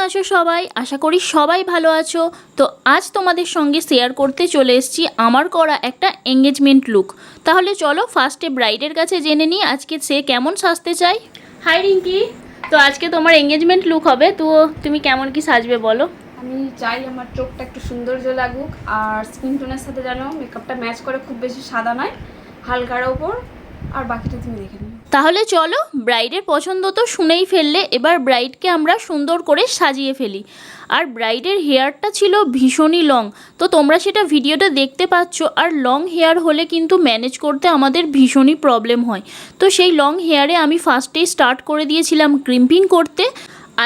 আছো সবাই? আশা করি সবাই ভালো আছো। তো আজ তোমাদের সঙ্গে শেয়ার করতে চলে এসেছি আমার করা একটা এঙ্গেজমেন্ট লুক। তাহলে চলো ফার্স্টে ব্রাইডের কাছে জেনে নিই আজকে সে কেমন সাজতে চায়। হাই রিঙ্কি, তো আজকে তোমার এঙ্গেজমেন্ট লুক হবে, তো তুমি কেমন কি সাজবে বলো? আমি চাই আমার চোখটা একটু সৌন্দর্য লাগুক, আর স্কিন টোনের সাথে যেন মেকআপটা ম্যাচ করে, খুব বেশি সাদা নয়, হালকার ওপর। আর বাকিটা তুমি দেখে নিও। তাহলে চলো, ব্রাইডের পছন্দ তো শুনেই ফেললে, এবার ব্রাইডকে আমরা সুন্দর করে সাজিয়ে ফেলি। আর ব্রাইডের হেয়ারটা ছিল ভীষণই লং, তো তোমরা সেটা ভিডিওটা দেখতে পাচ্ছ। আর লং হেয়ার হলে কিন্তু ম্যানেজ করতে আমাদের ভীষণই প্রবলেম হয়। তো সেই লং হেয়ারে আমি ফার্স্টেই স্টার্ট করে দিয়েছিলাম ক্রিম্পিং করতে।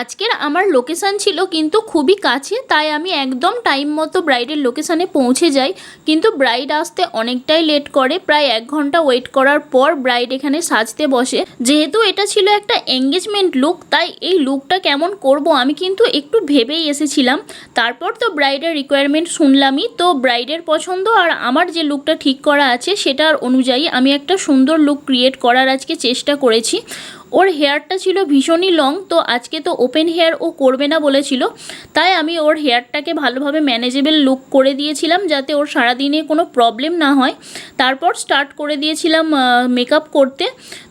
আজকের আমার লোকেশান ছিল কিন্তু খুবই কাছে, তাই আমি একদম টাইম মতো ব্রাইডের লোকেশানে পৌঁছে যাই। কিন্তু ব্রাইড আসতে অনেকটাই লেট করে, প্রায় 1 ঘন্টা ওয়েট করার পর ব্রাইড এখানে সাজতে বসে। যেহেতু এটা ছিল একটা এঙ্গেজমেন্ট লুক, তাই এই লুকটা কেমন করব আমি কিন্তু একটু ভেবেই এসেছিলাম। তারপর তো ব্রাইডের রিকোয়ারমেন্ট শুনলামই, তো ব্রাইডের পছন্দ আর আমার যে লুকটা ঠিক করা আছে সেটার অনুযায়ী আমি একটা সুন্দর লুক ক্রিয়েট করার আজকে চেষ্টা করেছি। ওর হেয়ারটা ছিল ভীষণই লং, তো আজকে তো ওপেন হেয়ার ও করবে না বলেছিল, তাই আমি ওর হেয়ারটাকে ভালোভাবে ম্যানেজেবল লুক করে দিয়েছিলাম যাতে ওর সারাদিনে কোনো প্রবলেম না হয়। তারপর স্টার্ট করে দিয়েছিলাম মেকআপ করতে।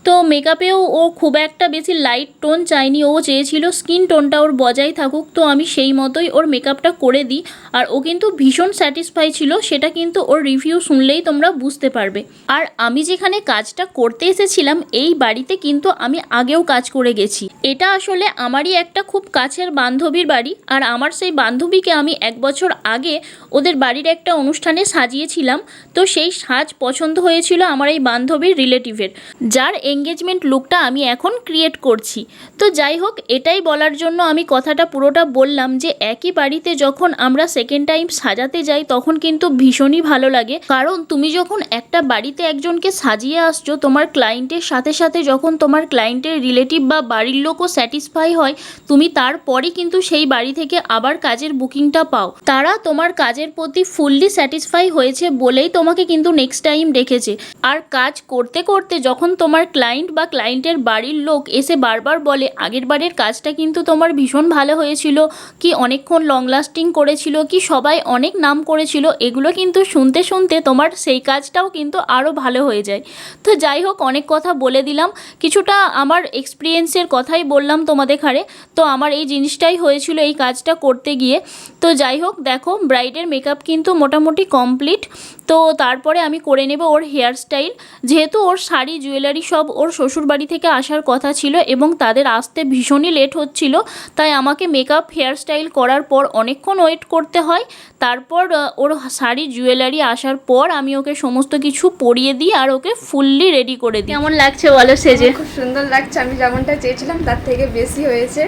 তো মেকআপেও ও খুব একটা বেশি লাইট টোন চায়নি, ও চেয়েছিল স্কিন টোনটা ওর বজায় থাকুক, তো আমি সেই মতোই ওর মেকআপটা করে দিই। আর ও কিন্তু ভীষণ স্যাটিসফাই ছিল, সেটা কিন্তু ওর রিভিউ শুনলেই তোমরা বুঝতে পারবে। আর আমি যেখানে কাজটা করতে এসেছিলাম এই বাড়িতে কিন্তু আমি আগেও কাজ করে গেছি। এটা আসলে আমারই একটা খুব কাছের বান্ধবীর বাড়ি, আর আমার সেই বান্ধবীকে আমি 1 বছর আগে ওদের বাড়ির একটা অনুষ্ঠানে সাজিয়েছিলাম। তো সেই সাজ পছন্দ হয়েছিল আমার এই বান্ধবীর রিলেটিভের, যার এঙ্গেজমেন্ট লুকটা আমি এখন ক্রিয়েট করছি। তো যাই হোক, এটাই বলার জন্য আমি কথাটা পুরোটা বললাম যে একই বাড়িতে যখন আমরা সেকেন্ড টাইম সাজাতে যাই তখন কিন্তু ভীষণই ভালো লাগে। কারণ তুমি যখন একটা বাড়িতে একজনকে সাজিয়ে আসছো, তোমার ক্লায়েন্টের সাথে সাথে যখন তোমার ক্লায়েন্টের রিলেটিভ বা বাড়ির লোকও স্যাটিসফাই হয়, তুমি তারপরে কিন্তু সেই বাড়ি থেকে আবার কাজের বুকিংটা পাও। তারা তোমার কাজের প্রতি ফুললি স্যাটিসফাই হয়েছে বলেই তোমাকে কিন্তু নেক্সট টাইম ডেকেছে। আর কাজ করতে করতে যখন তোমার ক্লায়েন্ট বা ক্লায়েন্টের বাড়ির লোক এসে বারবার বলে আগের বারের কাজটা কিন্তু তোমার ভীষণ ভালো হয়েছিল, কি অনেকক্ষণ লং লাস্টিং করেছিল, কি সবাই অনেক নাম করেছিল, এগুলো কিন্তু শুনতে শুনতে তোমার সেই কাজটাও কিন্তু আরও ভালো হয়ে যায়। তো যাই হোক, অনেক কথা বলে দিলাম, কিছুটা আমার এক্সপিরিয়েন্সের কথাই বললাম তোমাদের ঘাড়ে। তো আমার এই জিনিসটাই হয়েছিল এই কাজটা করতে গিয়ে। তো যাই হোক, দেখো ব্রাইডের মেকআপ কিন্তু মোটামুটি কমপ্লিট। তো তারপরে আমি করে নেব ওর হেয়ার স্টাইল। যেহেতু ওর শাড়ি জুয়েলারি সব ওর শ্বশুরবাড়ি থেকে আসার কথা ছিল এবং তাদের আসতে ভীষণই লেট হচ্ছিল, তাই আমাকে মেকআপ হেয়ার স্টাইল করার পর অনেকক্ষণ ওয়েট করতে হয়। তারপর ওর শাড়ি জুয়েলারি আসার পর আমি ওকে সমস্ত কিছু পরিয়ে দিই আর ওকে ফুললি রেডি করে দিই। কেমন লাগছে বলো সেজে? খুব সুন্দর লাগছে, আমি যেমনটা চেয়েছিলাম তার থেকে বেশি হয়েছে,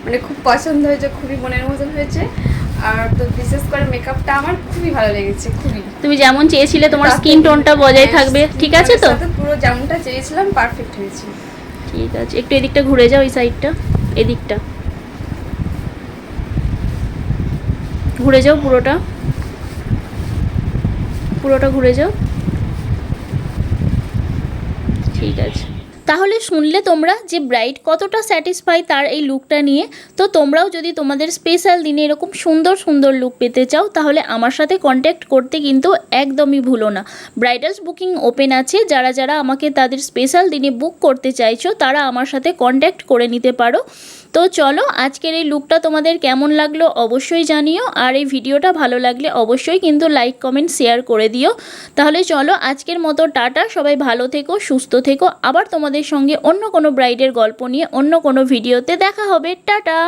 মানে খুব পছন্দ হয়েছে, খুবই মনের মতন হয়েছে। আর তো বিশেষ করে মেকআপটা আমার খুবই ভালো লেগেছে, খুবই। তুমি যেমন চেয়েছিলে তোমার স্কিন টোনটা বজায় থাকবে, ঠিক আছে তো? পুরো যেমনটা চেয়েছিলাম পারফেক্ট হয়েছে। ঠিক আছে, একটু এদিকটা ঘুরে যাও, এই সাইডটা, এদিকটা ঘুরে যাও, পুরোটা ঘুরে যাও। ঠিক আছে, তাহলে শুনলে তোমরা যে ব্রাইড কতটা স্যাটিসফাই তার এই লুকটা নিয়ে। তো তোমরাও যদি তোমাদের স্পেশাল দিনে এরকম সুন্দর সুন্দর লুক পেতে চাও তাহলে আমার সাথে কন্ট্যাক্ট করতে কিন্তু একদমই ভুলো না। ব্রাইডালস বুকিং ওপেন আছে, যারা যারা আমাকে তাদের স্পেশাল দিনে বুক করতে চাইছো তারা আমার সাথে কন্ট্যাক্ট করে নিতে পারো। তো চলো, আজকের এই লুকটা তোমাদের কেমন লাগলো অবশ্যই জানিও, আর এই ভিডিওটা ভালো লাগলে অবশ্যই কিন্তু লাইক কমেন্ট শেয়ার করে দিও। তাহলে চলো, আজকের মতো টাটা, সবাই ভালো থেকো, সুস্থ থেকো। আবার তোমাদের সঙ্গে অন্য কোনো ব্রাইডের গল্প নিয়ে অন্য কোনো ভিডিওতে দেখা হবে। টাটা।